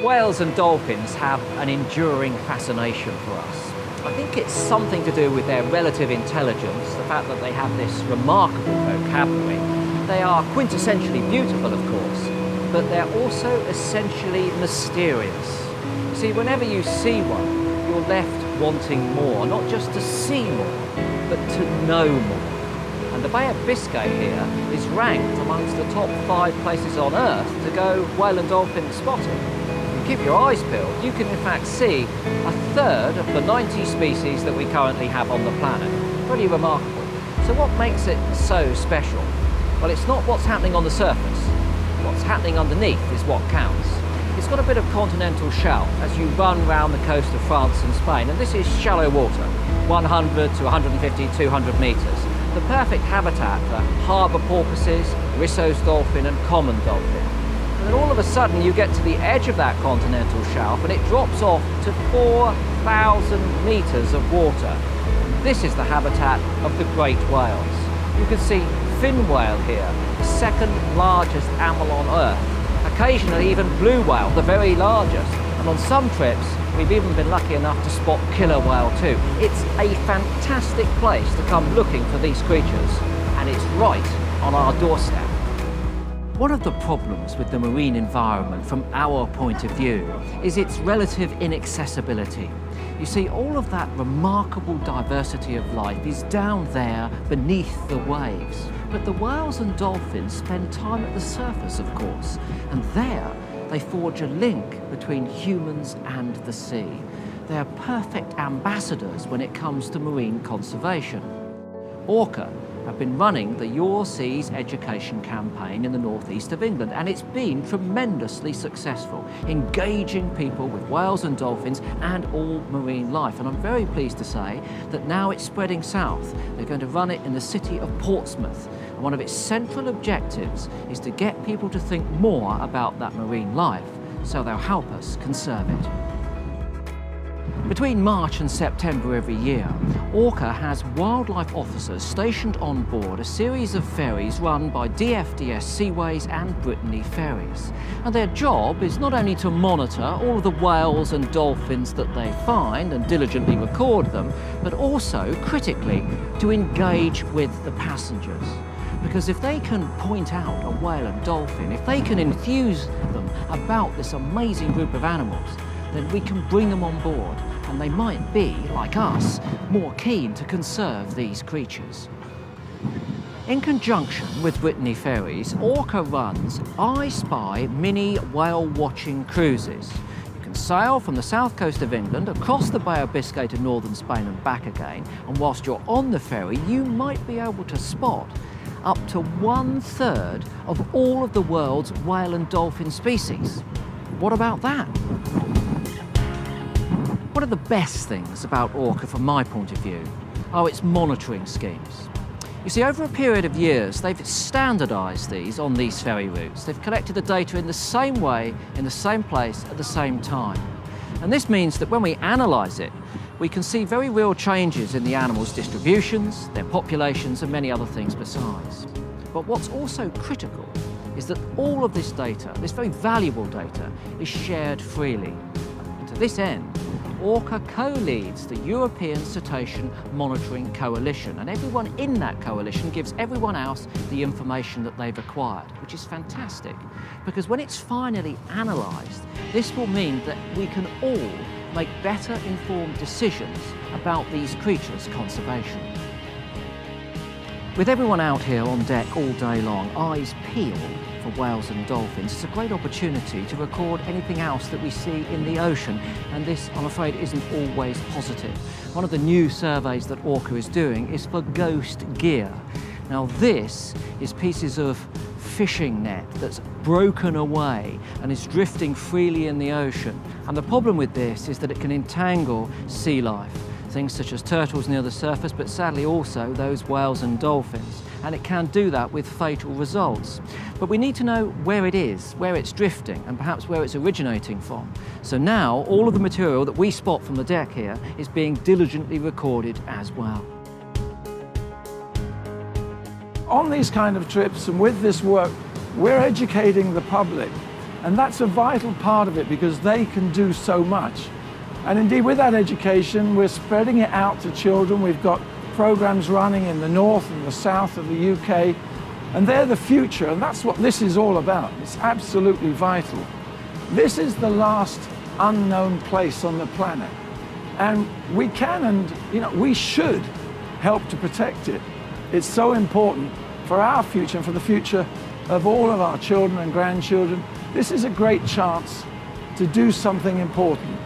Whales and dolphins have an enduring fascination for us. I think it's something to do with their relative intelligence, the fact that they have this remarkable vocabulary. They are quintessentially beautiful, of course, but they're also essentially mysterious. You see, whenever you see one, you're left wanting more, not just to see more, but to know more. And the Bay of Biscay here is ranked amongst the top 5 places on Earth to go whale and dolphin spotting. If you keep your eyes peeled, you can in fact see a third of the 90 species that we currently have on the planet. Pretty remarkable. So what makes it so special? Well, it's not what's happening on the surface. What's happening underneath is what counts. It's got a bit of continental shelf as you run round the coast of France and Spain, and this is shallow water, 100 to 150, 200 metres. The perfect habitat for harbour porpoises, Risso's dolphin and common dolphin. And then all of a sudden you get to the edge of that continental shelf and it drops off to 4,000 metres of water. This is the habitat of the great whales. You can see fin whale here, the second largest mammal on Earth. Occasionally even blue whale, the very largest. And on some trips, we've even been lucky enough to spot killer whale too. It's a fantastic place to come looking for these creatures, and it's right on our doorstep. One of the problems with the marine environment from our point of view is its relative inaccessibility. You see, all of that remarkable diversity of life is down there beneath the waves. But the whales and dolphins spend time at the surface, of course, and there they forge a link between humans and the sea. They are perfect ambassadors when it comes to marine conservation. ORCA have been running the Your Seas education campaign in the northeast of England, and it's been tremendously successful, engaging people with whales and dolphins and all marine life. And I'm very pleased to say that now it's spreading south. They're going to run it in the city of Portsmouth. And one of its central objectives is to get people to think more about that marine life, so they'll help us conserve it. Between March and September every year, ORCA has wildlife officers stationed on board a series of ferries run by DFDS Seaways and Brittany Ferries. And their job is not only to monitor all of the whales and dolphins that they find and diligently record them, but also, critically, to engage with the passengers. Because if they can point out a whale and dolphin, if they can enthuse them about this amazing group of animals, then we can bring them on board, and they might be, like us, more keen to conserve these creatures. In conjunction with Brittany Ferries, ORCA runs I Spy mini whale watching cruises. You can sail from the south coast of England across the Bay of Biscay to northern Spain and back again, and whilst you're on the ferry, you might be able to spot up to 1/3 of all of the world's whale and dolphin species. What about that? One of the best things about ORCA from my point of view are its monitoring schemes. You see, over a period of years, they've standardised these on these ferry routes. They've collected the data in the same way, in the same place, at the same time. And this means that when we analyse it, we can see very real changes in the animals' distributions, their populations, and many other things besides. But what's also critical is that all of this data, this very valuable data, is shared freely. And to this end, ORCA co-leads the European Cetacean Monitoring Coalition, and everyone in that coalition gives everyone else the information that they've acquired, which is fantastic, because when it's finally analysed, this will mean that we can all make better informed decisions about these creatures' conservation. With everyone out here on deck all day long, eyes peeled for whales and dolphins, it's a great opportunity to record anything else that we see in the ocean, and this, I'm afraid, isn't always positive. One of the new surveys that ORCA is doing is for ghost gear. Now this is pieces of fishing net that's broken away and is drifting freely in the ocean. And the problem with this is that it can entangle sea life, things such as turtles near the surface, but sadly also those whales and dolphins. And it can do that with fatal results. But we need to know where it is, where it's drifting, and perhaps where it's originating from. So now all of the material that we spot from the deck here is being diligently recorded as well. On these kind of trips and with this work, we're educating the public And that's a vital part of it because they can do so much. And indeed, with that education, we're spreading it out to children. We've got programs running in the north and the south of the UK, and they're the future, and that's what this is all about. It's absolutely vital. This is the last unknown place on the planet, and we can and we should help to protect it. It's so important for our future and for the future of all of our children and grandchildren. This is a great chance to do something important.